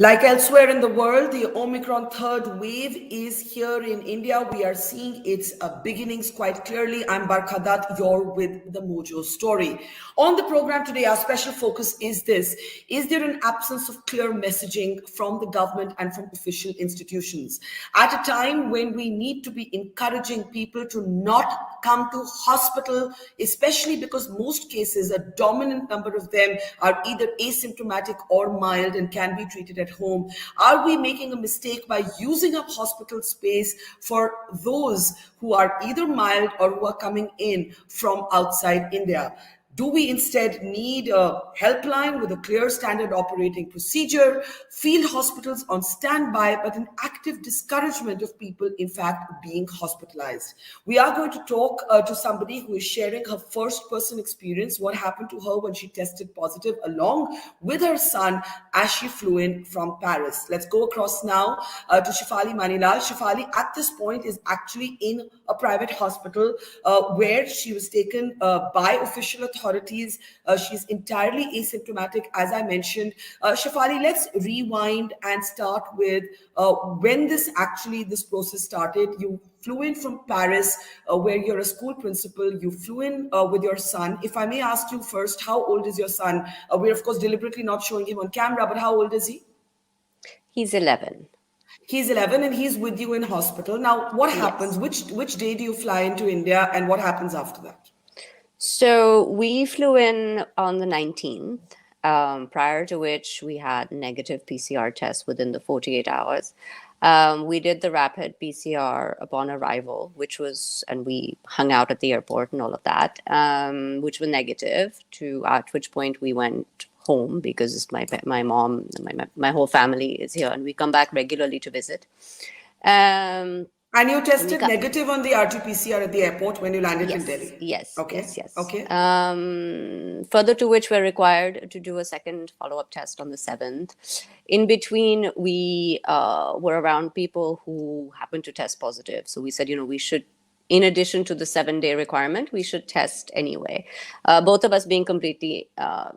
Like elsewhere in the world, the Omicron third wave is here in India. We are seeing its beginnings quite clearly. I'm Barkha Dutt. You're with the Mojo story. On the program today, our special focus is this. Is there an absence of clear messaging from the government and from official institutions? At a time when we need to be encouraging people to not come to hospital, especially because most cases, a dominant number of them are either asymptomatic or mild and can be treated at home. Are we making a mistake by using up hospital space for those who are either mild or who are coming in from outside India? Do we instead need a helpline with a clear standard operating procedure, field hospitals on standby, but an active discouragement of people, in fact, being hospitalized? We are going to talk to somebody who is sharing her first person experience, what happened to her when she tested positive, along with her son as she flew in from Paris. Let's go across now to Shefali Manilal. Shefali, at this point, is actually in a private hospital where she was taken by official authorities. She's entirely asymptomatic, as I mentioned. Shefali, let's rewind and start with when this process started. You flew in from Paris, where you're a school principal. You flew in with your son. If I may ask you first, how old is your son? We're, of course, deliberately not showing him on camera, but how old is he? He's 11. He's 11 and he's with you in hospital. Now, what happens? Yes. Which day do you fly into India and what happens after that? So we flew in on the 19th, prior to which we had negative PCR tests within the 48 hours. We did the rapid PCR upon arrival, and we hung out at the airport and all of that, which was negative, at which point we went home because my mom, my whole family is here, and we come back regularly to visit. Um, And you and we tested got negative on the RT PCR at the airport when you landed in Yes, Delhi. yes, yes, Okay, yes. okay. Further to which we're required to do a second follow-up test on the 7th. In between, we were around people who happened to test positive. So we said, we should, in addition to the 7-day requirement, we should test anyway. Both of us being completely No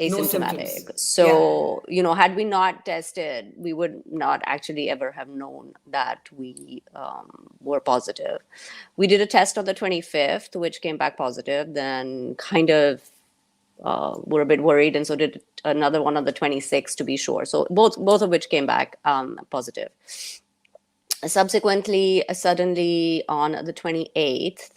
symptoms. asymptomatic. Yeah. So, had we not tested, we would not actually ever have known that we were positive. We did a test on the 25th, which came back positive, then kind of were a bit worried, and so did another one on the 26th to be sure. So both of which came back positive. Subsequently, suddenly on the 28th,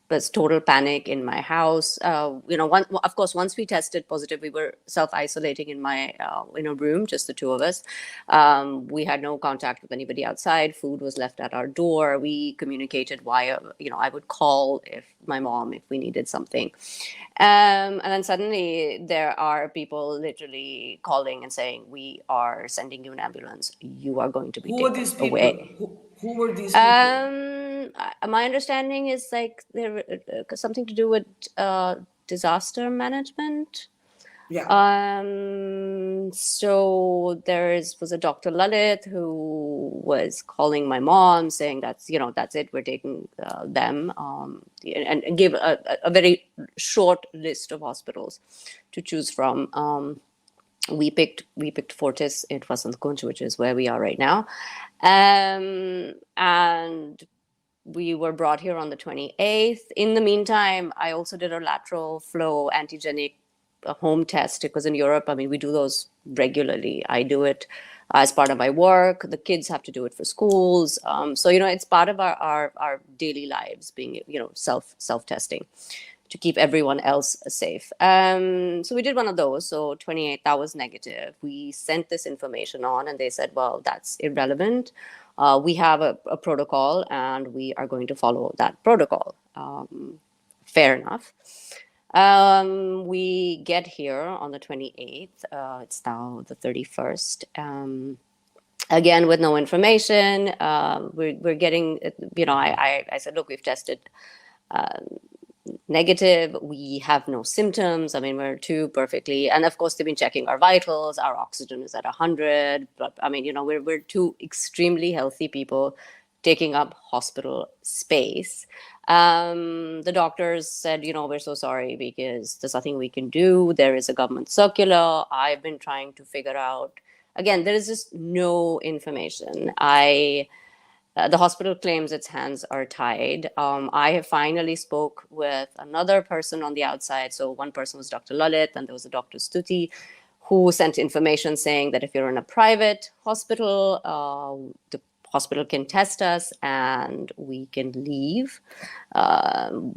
was total panic in my house. Of course, once we tested positive, we were self-isolating in my in a room, just the two of us. We had no contact with anybody outside. Food was left at our door. We communicated via, I would call my mom if we needed something. And then suddenly there are people literally calling and saying, "We are sending you an ambulance. You are going to be Who were taken these people? away." Who were these people? My understanding is like there something to do with disaster management. Yeah. So was a Dr. Lalit who was calling my mom saying that's it, we're taking them, and gave a very short list of hospitals to choose from. We picked Fortis. It wasn't Kunj, which is where we are right now, and we were brought here on the 28th. In the meantime, I also did a lateral flow antigenic home test because in Europe, I mean, we do those regularly. I do it as part of my work. The kids have to do it for schools. So, it's part of our daily lives being, self-testing to keep everyone else safe. So we did one of those. So 28th, that was negative. We sent this information on and they said, well, that's irrelevant. We have a protocol and we are going to follow that protocol. Fair enough. We get here on the 28th. It's now the 31st. Again, with no information. We're getting, I said, look, we've tested negative. We have no symptoms. I mean, we're two perfectly. And of course, they've been checking our vitals. Our oxygen is at 100. But I mean, we're two extremely healthy people taking up hospital space. The doctors said, we're so sorry because there's nothing we can do. There is a government circular. I've been trying to figure out. Again, there is just no information. The hospital claims its hands are tied. I have finally spoke with another person on the outside. So one person was Dr. Lalit, and there was a Dr. Stuti, who sent information saying that if you're in a private hospital, the hospital can test us and we can leave.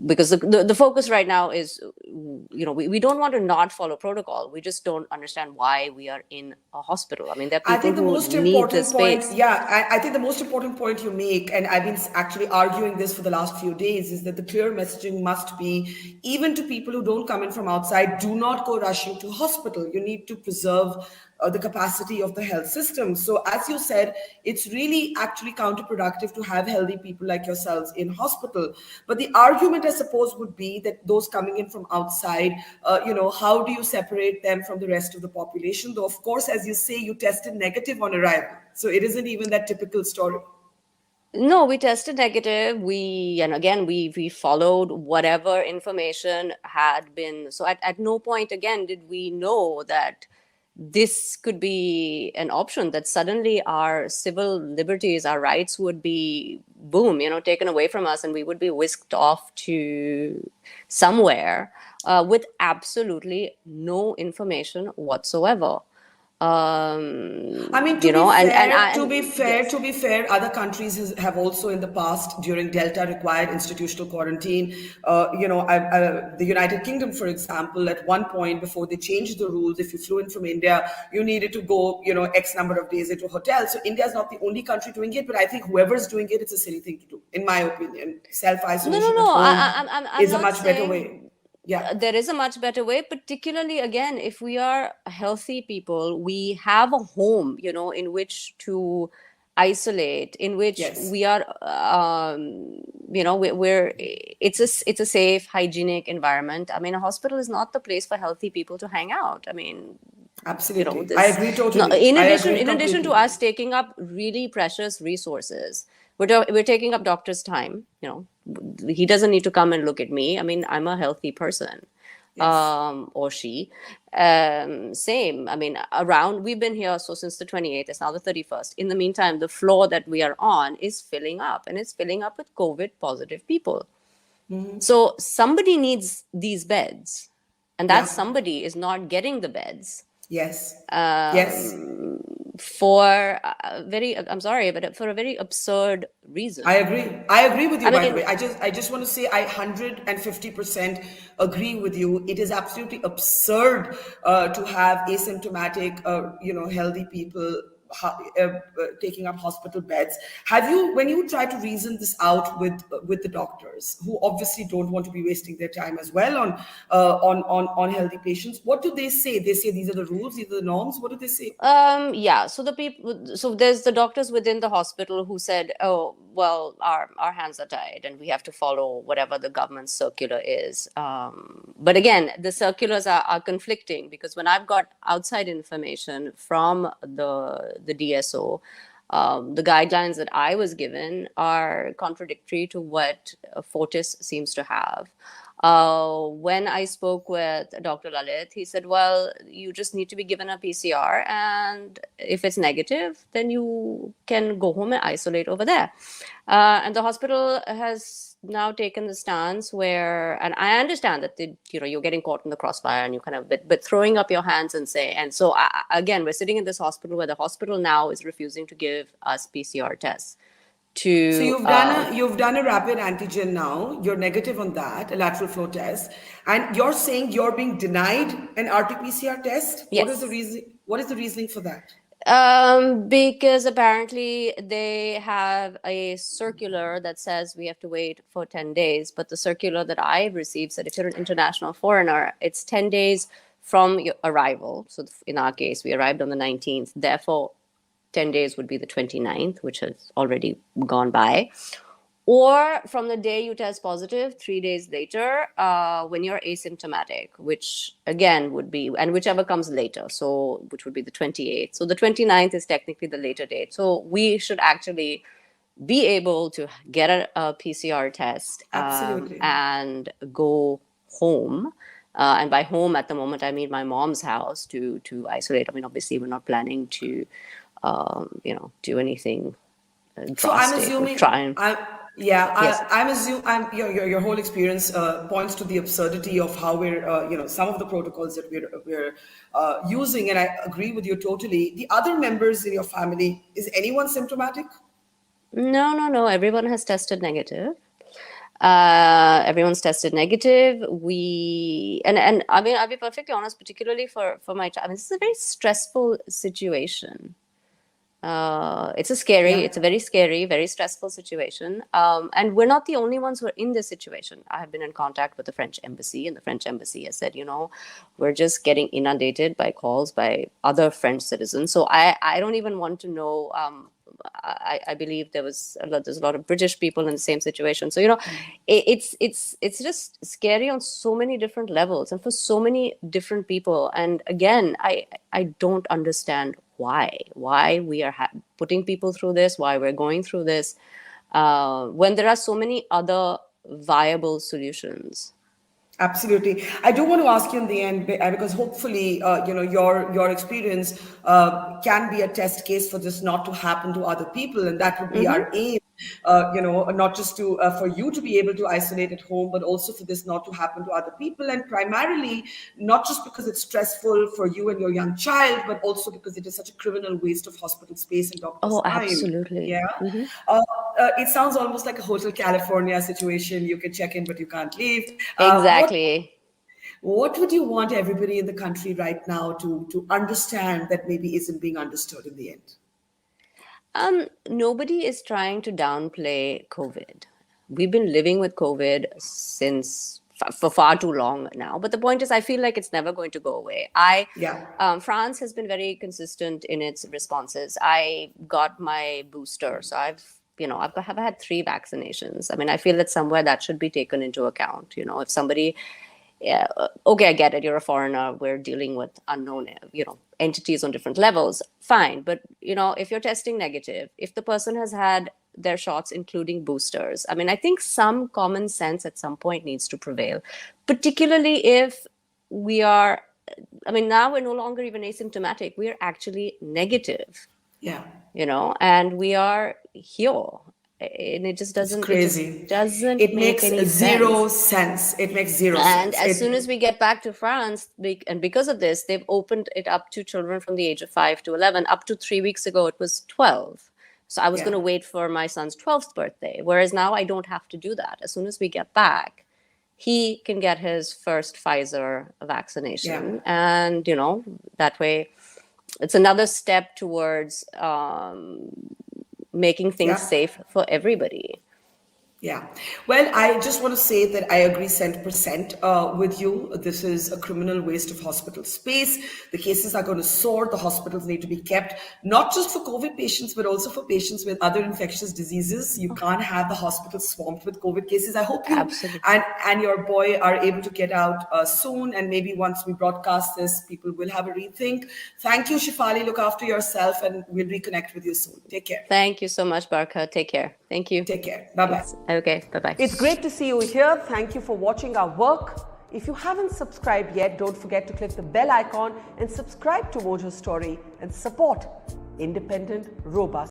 Because the focus right now is, we don't want to not follow protocol. We just don't understand why we are in a hospital. I mean, there are I people think the who most need the important point, space. yeah, I think the most important point you make, and I've been actually arguing this for the last few days, is that the clear messaging must be, even to people who don't come in from outside, do not go rushing to hospital. You need to preserve the capacity of the health system. So, as you said, it's really actually counterproductive to have healthy people like yourselves in hospital. But the argument, I suppose, would be that those coming in from outside, how do you separate them from the rest of the population? Though, of course, as you say, you tested negative on arrival. So it isn't even that typical story. No, we tested negative. We followed whatever information had been. So at no point again did we know that this could be an option, that suddenly our civil liberties, our rights would be boom, taken away from us, and we would be whisked off to somewhere with absolutely no information whatsoever. I mean, Yes. to be fair, other countries have also in the past during Delta required institutional quarantine. The United Kingdom, for example, at one point before they changed the rules, if you flew in from India, you needed to go, X number of days into a hotel. So India is not the only country doing it, but I think whoever's doing it, it's a silly thing to do, in my opinion. No, Self-isolation at no. home I'm is a not much better saying way. Yeah. there is a much better way, particularly again, if we are healthy people, we have a home, in which to isolate, in which Yes. we are, we're it's a safe, hygienic environment. I mean, a hospital is not the place for healthy people to hang out. I mean, Absolutely. I this agree no, totally. in I addition agree in addition to completely. us taking up really precious resources, we're taking up doctor's time. He doesn't need to come and look at me. I mean, I'm a healthy person, Yes. or she. Same. I mean, we've been here so since the 28th. It's now the 31st. In the meantime, the floor that we are on is filling up, and it's filling up with COVID positive people. So somebody needs these beds, and that Yeah. somebody is not getting the beds Yes. Yes. um, for I'm sorry, but for a very absurd I reason. agree. I agree with you, I by the mean, way. I just want to say I 150% agree with you. It is absolutely absurd to have asymptomatic, healthy people taking up hospital beds. Have you, when you try to reason this out with the doctors, who obviously don't want to be wasting their time as well on healthy patients, what do they say? They say these are the rules, these are the norms. What do they say? yeah. So there's the doctors within the hospital who said, "Oh, well, our hands are tied, and we have to follow whatever the government circular is." But again, the circulars are conflicting, because when I've got outside information from the DSO, the guidelines that I was given are contradictory to what Fortis seems to have. When I spoke with Dr. Lalit, he said, well, you just need to be given a PCR, and if it's negative, then you can go home and isolate over there. And the hospital has now taken the stance where, and I understand that you're getting caught in the crossfire, and you kind of, but throwing up your hands and say, and so again, we're sitting in this hospital where the hospital now is refusing to give us PCR tests So to you've done a rapid antigen now. You're negative on that, a lateral flow test, and you're saying you're being denied an RT-PCR test. What is the yes. reason? What is the reasoning for that? Because apparently they have a circular that says we have to wait for 10 days. But the circular that I received said if you're an international foreigner, it's 10 days from your arrival. So in our case, we arrived on the 19th. Therefore, 10 days would be the 29th, which has already gone by. Or from the day you test positive, 3 days later, when you're asymptomatic, which again would be, and whichever comes later, so which would be the 28th. So the 29th is technically the later date. So we should actually be able to get a PCR test Absolutely. and go home. And by home at the moment, I mean my mom's house to isolate. I mean, obviously, we're not planning to, do anything So I'm drastic or assuming try and. Yes. I'm assuming your whole experience points to the absurdity of how we're some of the protocols that we're using, and I agree with you totally. The other members in your family, is anyone symptomatic? No. Everyone has tested negative. Everyone's tested negative. And I mean, I'll be perfectly honest, particularly for my child. I mean, this is a very stressful situation. Yeah. It's a very scary, very stressful situation. And we're not the only ones who are in this situation. I have been in contact with the French embassy, and the French embassy has said, we're just getting inundated by calls by other French citizens. So I don't even want to know. I believe there's a lot of British people in the same situation. So it's just scary on so many different levels and for so many different people. And again, I don't understand why we are putting people through this, why we're going through this, when there are so many other viable solutions. Absolutely. I do want to ask you in the end, because hopefully, your experience can be a test case for this not to happen to other people, and that would be Mm-hmm. our aim. Not just to for you to be able to isolate at home, but also for this not to happen to other people, and primarily not just because it's stressful for you and your young child, but also because it is such a criminal waste of hospital space and doctors' Oh, time. absolutely. Yeah. Mm-hmm. It sounds almost like a Hotel California situation. You can check in, but you can't leave. Exactly. What would you want everybody in the country right now to understand that maybe isn't being understood in the end? Nobody is trying to downplay COVID. We've been living with COVID since for far too long now. But the point is, I feel like it's never going to go away. Yeah. France has been very consistent in its responses. I got my booster, so have had 3 vaccinations. I mean, I feel that somewhere that should be taken into account. If somebody, yeah, okay, I get it. You're a foreigner. We're dealing with unknown, entities on different levels. Fine. But, if you're testing negative, if the person has had their shots, including boosters, I mean, I think some common sense at some point needs to prevail, particularly if now we're no longer even asymptomatic. We're actually negative, Yeah. and we are here. And it just It's doesn't, crazy. doesn't It make makes any zero sense. sense. It makes zero And sense. as soon as we get back to France, and because of this, they've opened it up to children from the age of 5 to 11. Up to 3 weeks ago, it was 12. So I was going to wait for my son's 12th birthday, whereas now I don't have to do that. As soon as we get back, he can get his first Pfizer vaccination. And, that way, it's another step towards making things safe for everybody. Yeah. Well, I just want to say that I agree cent percent with you. This is a criminal waste of hospital space. The cases are going to soar. The hospitals need to be kept, not just for COVID patients, but also for patients with other infectious diseases. You can't have the hospital swamped with COVID cases. I hope you Absolutely. and your boy are able to get out soon. And maybe once we broadcast this, people will have a rethink. Thank you, Shefali. Look after yourself, and we'll reconnect with you soon. Take care. Thank you so much, Barkha. Take care. Thank you. Take care. Bye-bye. Okay, bye-bye. It's great to see you here. Thank you for watching our work. If you haven't subscribed yet, don't forget to click the bell icon and subscribe to Mojo Story and support independent, robust